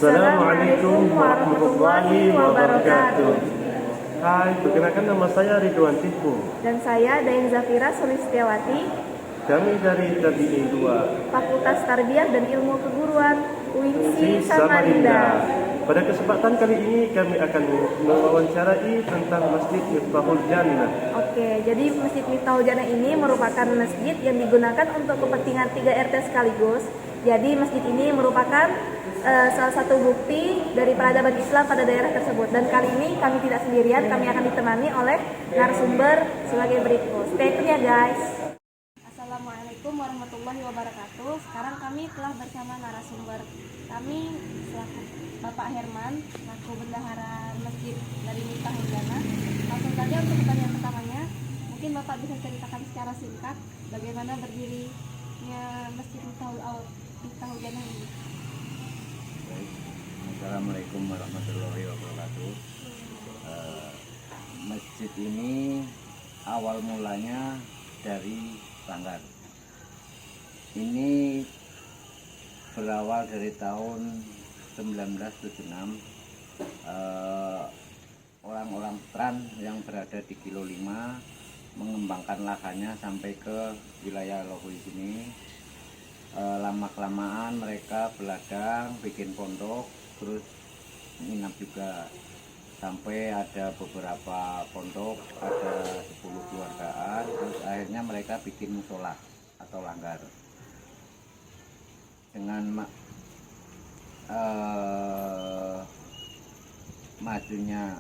Assalamualaikum warahmatullahi wabarakatuh. Hai, perkenalkan nama saya Ridwan Tipu. Dan saya Dayan Zafira Sulistiawati, Kami dari TBI 2, Fakultas Tarbiyah dan Ilmu Keguruan UINSI Samarinda. Samarinda. Pada kesempatan kali ini kami akan mewawancarai tentang Masjid Miftahul Jannah. Oke, jadi Masjid Miftahul Jannah ini merupakan masjid yang digunakan untuk kepentingan 3 RT sekaligus. Jadi masjid ini merupakan salah satu bukti dari peradaban Islam pada daerah tersebut. Dan kali ini kami tidak sendirian, kami akan ditemani oleh narasumber sebagai berikut. Stay tune ya guys. Assalamualaikum warahmatullahi wabarakatuh. Sekarang kami telah bersama narasumber kami selaku Bapak Herman, selaku bendahara masjid dari Miftahul Jannah. Langsung saja untuk pertanyaan pertamanya, mungkin Bapak bisa ceritakan secara singkat bagaimana berdirinya Masjid Miftahul Jannah ini. Baik. Assalamualaikum warahmatullahi wabarakatuh. Masjid ini awal mulanya dari Langgar. Ini berawal dari tahun 1976. Orang-orang Tran yang berada di Kilo 5 mengembangkan lahannya sampai ke wilayah Lohui sini. Lama-kelamaan mereka beladang, bikin pondok, terus nginap juga, sampai ada beberapa pondok, ada 10 keluargaan, terus akhirnya mereka bikin musola atau langgar. Dengan majunya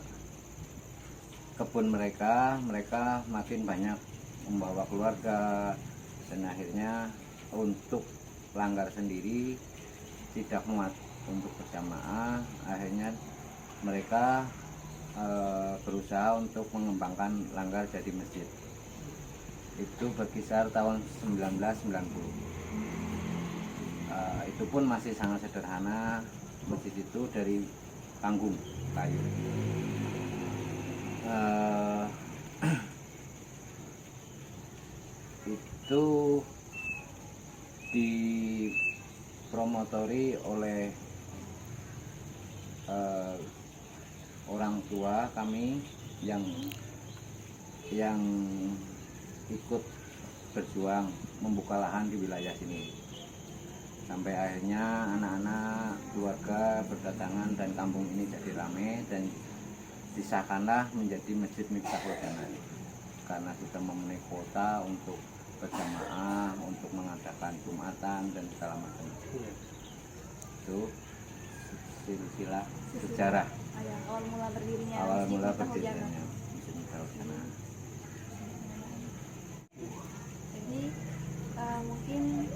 kebun mereka makin banyak membawa keluarga, dan akhirnya untuk langgar sendiri tidak muat untuk berjamaah. Akhirnya mereka berusaha untuk mengembangkan langgar jadi masjid. Itu berkisar tahun 1990. Itu pun masih sangat sederhana. Masjid itu dari panggung kayu. Itu dipromotori oleh orang tua kami yang ikut berjuang membuka lahan di wilayah sini, sampai akhirnya anak-anak keluarga berdatangan dan kampung ini jadi ramai dan disahkanlah menjadi Masjid Miftahul Jannah karena sudah memenuhi kuota untuk berjamaah, untuk mengadakan jumatan dan segala macam. Itu silsilah sejarah Awal mula berdirinya Masjid Miftahul Jannah. Jadi mungkin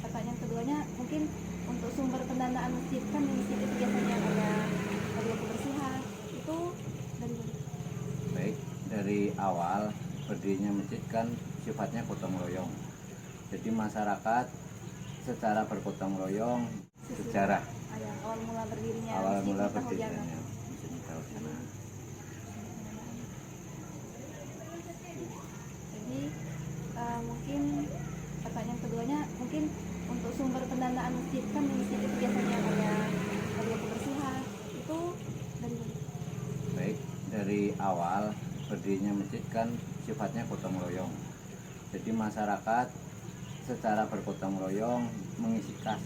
pertanyaan keduanya, mungkin untuk sumber pendanaan masjid, kan di masjid itu biasanya ada kebersihan, itu dari mana? Baik, dari awal berdirinya masjid kan sifatnya gotong royong. Jadi masyarakat secara bergotong royong, sejarah Awal mula berdirinya Masjid Miftahul Jannah. Jadi mungkin pertanyaan keduanya, mungkin untuk sumber pendanaan masjid, kan di masjid itu biasanya ada kebersihan, itu dari mana? Baik, dari awal berdirinya masjid kan sifatnya gotong royong. Jadi masyarakat secara bergotong royong mengisi kas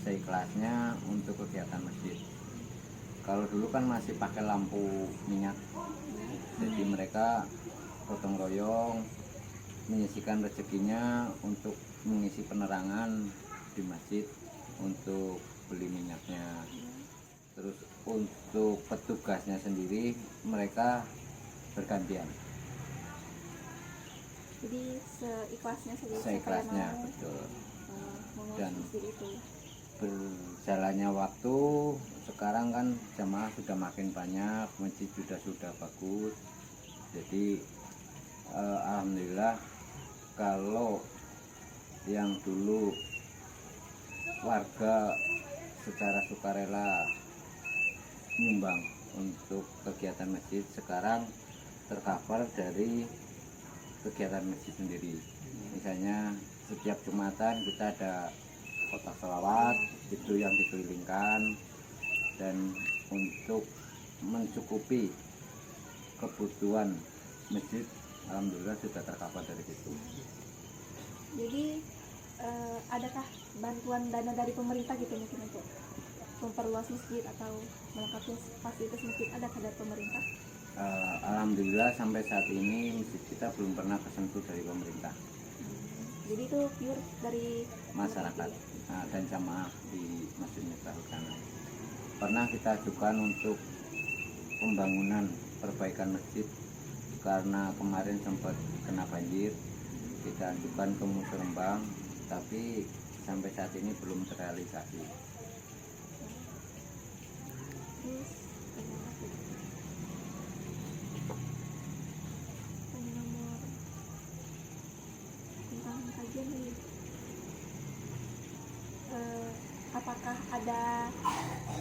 seikhlasnya untuk kegiatan masjid. Kalau dulu kan masih pakai lampu minyak, jadi mereka gotong royong menyisikan rezekinya untuk mengisi penerangan di masjid, untuk beli minyaknya. Terus untuk petugasnya sendiri mereka bergantian. Jadi seikhlasnya Seikhlasnya, betul. Dan masjid itu. Berjalannya waktu, sekarang kan jamaah sudah makin banyak, masjid sudah bagus. Jadi alhamdulillah, kalau yang dulu warga secara sukarela nyumbang untuk kegiatan masjid, sekarang tercover dari kegiatan masjid sendiri. Misalnya setiap Jumatan kita ada kotak selawat, itu yang dikelilingkan. dan untuk mencukupi kebutuhan masjid, alhamdulillah sudah tercover dari situ. Jadi adakah bantuan dana dari pemerintah gitu mungkin untuk memperluas masjid atau melengkapi fasilitas masjid, adakah dari pemerintah? Alhamdulillah sampai saat ini masjid kita belum pernah kesentuh dari pemerintah. Jadi itu pure dari Masyarakat dan jamaah di Masjid Miftahul Jannah. Pernah kita ajukan untuk pembangunan perbaikan masjid karena kemarin sempat kena banjir, kita ajukan ke Musrembang, tapi sampai saat ini belum terrealisasi. Terus tanya nomor tentang kajian nih. Apakah ada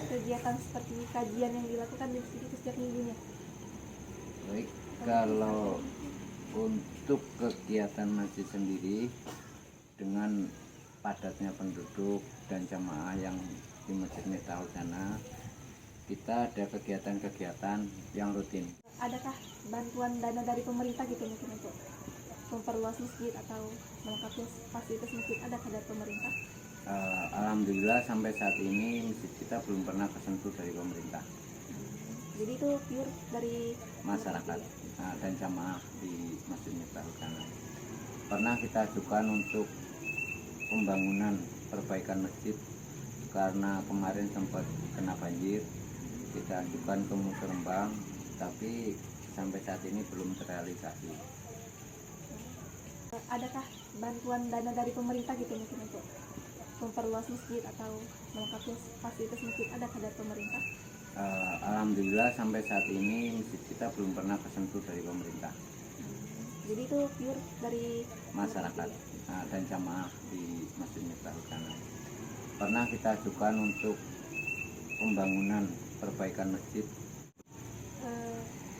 kegiatan seperti kajian yang dilakukan di masjid itu setiap minggunya? Baik, kalau untuk kegiatan masjid sendiri dengan padatnya penduduk dan jamaah yang di Masjid Miftahul Jannah, kita ada kegiatan-kegiatan yang rutin. Adakah bantuan dana dari pemerintah gitu mungkin untuk memperluas masjid atau melengkapi fasilitas masjid, adakah dari pemerintah? Alhamdulillah sampai saat ini masjid kita belum pernah kesentuh dari pemerintah. Jadi itu pure dari Masyarakat dan jamaah di Masjid Miftahul Jannah. Pernah kita ajukan untuk pembangunan perbaikan masjid karena kemarin sempat kena banjir, kita ajukan ke Musrembang, tapi sampai saat ini belum terrealisasi. Adakah bantuan dana dari pemerintah gitu mungkin untuk memperluas masjid atau melengkapi fasilitas masjid, adakah dari pemerintah? Alhamdulillah sampai saat ini masjid kita belum pernah kesentuh dari pemerintah. Jadi itu pure dari Masyarakat dan jamaah di Masjid Miftahul Jannah. Pernah kita ajukan untuk pembangunan perbaikan masjid.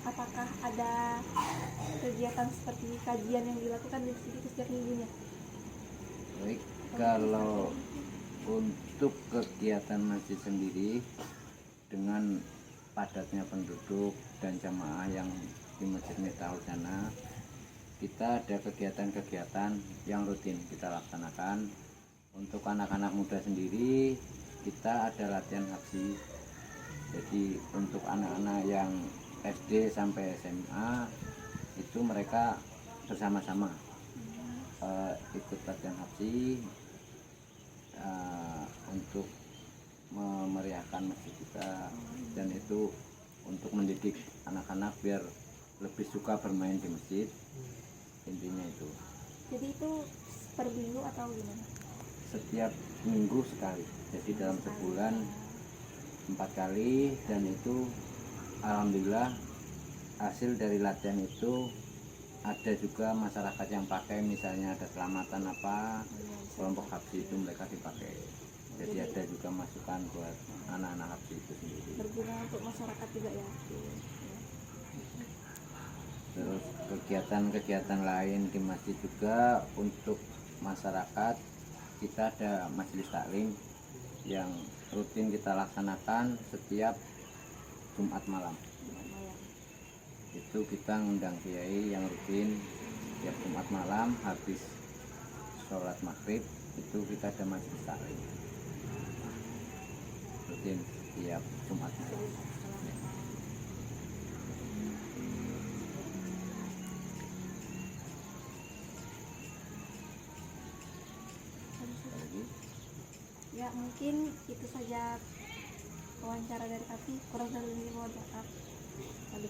Apakah ada kegiatan seperti kajian yang dilakukan di masjid itu setiap minggunya? Baik, kalau untuk kegiatan masjid sendiri dengan padatnya penduduk dan jamaah yang di Masjid Miftahul Jannah, kita ada kegiatan-kegiatan yang rutin kita laksanakan. Untuk anak-anak muda sendiri kita ada latihan haji. Jadi untuk anak-anak yang SD sampai SMA itu mereka bersama-sama ikut latihan haji untuk memeriahkan masjid kita, dan itu untuk mendidik anak-anak biar lebih suka bermain di masjid, intinya itu. Jadi itu per minggu atau gimana? Setiap minggu sekali, jadi dalam sebulan 4 kali, dan itu alhamdulillah hasil dari latihan itu ada juga masyarakat yang pakai, misalnya ada selamatan apa kelompok habsi itu mereka dipakai. Jadi ada juga masukan buat anak-anak habsi itu sendiri. Berguna untuk masyarakat juga ya. Terus kegiatan-kegiatan lain di masjid juga untuk masyarakat, kita ada majelis taklim yang rutin kita laksanakan setiap Jumat malam. Itu kita ngundang kiai yang rutin setiap Jumat malam habis sholat maghrib, itu kita ada majelis taklim rutin setiap Jumat malam. Ya mungkin itu saja wawancara dari kami, kurang dari ini mohon maaf. Aduh.